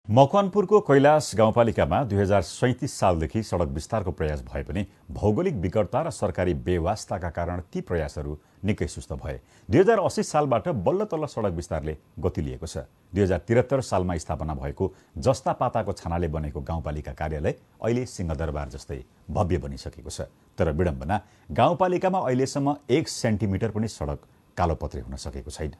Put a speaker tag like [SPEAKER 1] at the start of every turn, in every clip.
[SPEAKER 1] मकवानपुरको कैलाश गाउँपालिकामा 2037 सालदेखि सडक विस्तारको प्रयास भए पनि भौगोलिक विकटता र सरकारी बेवास्ताका कारण ती प्रयासहरू निकै सुस्त भए। 2080 सालबाट बल्ल तल्ल सडक विस्तारले गति लिएको छ। 2073 सालमा स्थापना भएको जस्ता पाताको छानाले बनेको गाउँपालिका कार्यालय अहिले सिंहदरबार जस्तै भव्य बनिसकेको छ। तर विडम्बना, गाउँपालिकामा अहिलेसम्म 1 सेन्टिमिटर पनि सडक कालोपत्रे हुन सकेको छैन।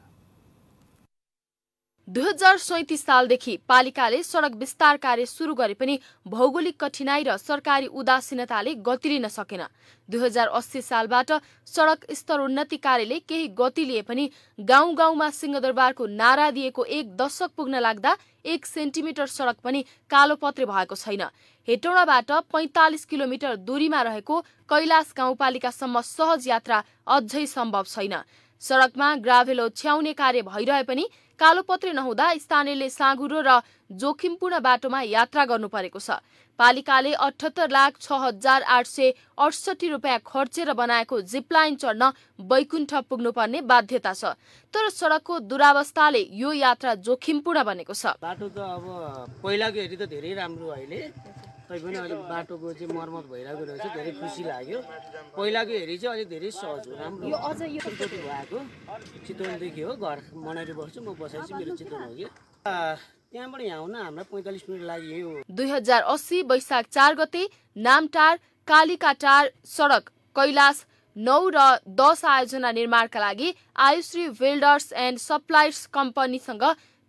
[SPEAKER 2] 2037 सालदेखि पालिकाले सडक विस्तार कार्य सुरु गरे पनि भौगोलिक कठिनाई र सरकारी उदासीनताले गति लिन सकेन। 2080 सालबाट सडक स्तरोन्नति कार्यले केही गति लिए पनि गाउँ गाउँमा सिंहदरबारको नारा दिएको 1 दशक पुग्न लाग्दा 1 सेन्टिमिटर सडक पनि कालोपत्रे भएको छैन। हेटौडाबाट 45 किलोमिटर दूरीमा रहेको कैलाश गाउँपालिकासम्म सहज यात्रा अझै सम्भव छैन। सडकमा ग्राभेल ओछ्याउने कार्य भइरहे पनि कालोपत्रे नहुँदा स्थानीयले साँघुरो र जोखिमपूर्ण बाटोमा यात्रा गर्नु परेको छ। पालिकाले 78,06,868 रुपियाँ खर्चेर बनाएको जिपलाइन चढ्न बैकुण्ठ पुग्नुपर्ने बाध्यता छ। तर सडकको दुरावस्थाले यो यात्रा जोखिमपूर्ण बनेको छ।
[SPEAKER 3] बाटो त अब पहिलाको हेरी त धेरै राम्रो अहिले, तैपनि अहिले बाटोको चाहिँ मर्मत भइरहेको रहेछ, धेरै खुसी लाग्यो। पहिलाको हेरी चाहिँ अलिक धेरै सहज हो, राम्रो यो अझ यो भएको चितवनदेखि हो, घर मनाइरो बस्छु म, बसाइ चाहिँ मेरो चितवन हो कि त्यहाँबाट यहाँ आउन हामीलाई 45 मिनट लाग्यो।
[SPEAKER 2] 2080 वैशाख 4 गते नामटार कालिकाटार सडक कैलाश 9 र 10 आयोजना निर्माणका लागि आयुश्री बिल्डर्स एन्ड सप्लायर्स कम्पनीसँग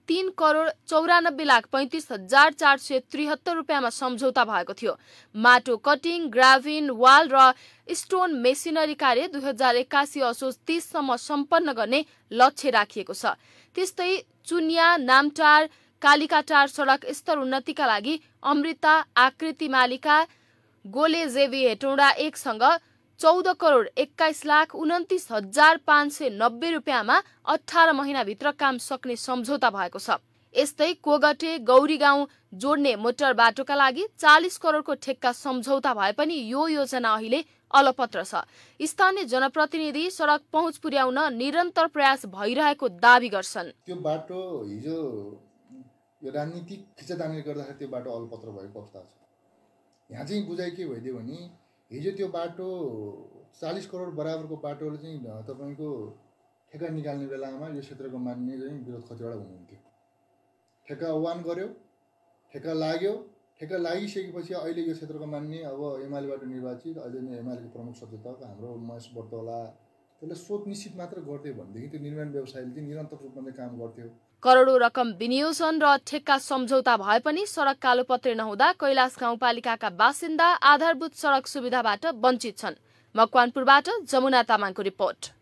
[SPEAKER 2] 3,94,35,473 रुपियाँमा सम्झौता भएको थियो। माटो कटिङ, ग्राभिन, वाल र स्टोन मेसिनरी कार्य 2081 असोज 30 सम्म सम्पन्न गर्ने लक्ष्य राखिएको छ। त्यस्तै चुनिया नामटार कालिकाटार सडक स्तर उन्नतिका लागि अमृता आकृति मालिका गोलेजेवी हेटौडा 1 सँग 14,21,29,590 रुपियाँमा 18 महिनाभित्र काम सक्ने सम्झौता भएको छ। यस्तै कोगटे गौरी गाउँ जोड्ने मोटर बाटोका लागि 40 करोडको ठेक्का सम्झौता भए पनि यो योजना अहिले अलपत्र छ। स्थानीय जनप्रतिनिधि सडक पहुँच पुर्याउन निरन्तर प्रयास भइरहेको दावी गर्छन्।
[SPEAKER 4] त्यो बाटो हिजो यो राजनीतिक खिचातानीले गर्दाखेरि त्यो बाटो अलपत्र भएको अवस्था छ। यहाँ चाहिँ बुझाइ के भइदियो भने हिजो त्यो बाटो 40 करोड बराबरको बाटोले चाहिँ तपाईको ठेक्का निकाल्ने बेलामा यो क्षेत्रको मान्ने चाहिँ विरोध कतिवटा हुनुहुन्थ्यो। ठेक्का आह्वान गर्यो, ठेक्का लाग्यो, ठेक्का लागिसकेपछि अहिले यो क्षेत्रको मान्ने अब एमालेबाट निर्वाचित अहिले नै एमालेको प्रमुख सचेतक हाम्रो महेश बर्तौला त्यसले सोच निश्चित मात्र गर्थ्यो भनेदेखि त्यो निर्माण व्यवसायले चाहिँ निरन्तर रूपमा काम गर्थ्यो।
[SPEAKER 2] करोडौं रकम विनियोजन र ठेक्का सम्झौता भए पनि सडक कालोपत्रे नहुँदा कैलाश गाउँपालिकाका बासिन्दा आधारभूत सडक सुविधाबाट वञ्चित छन्। मकवानपुरबाट जमुना तामाङको रिपोर्ट।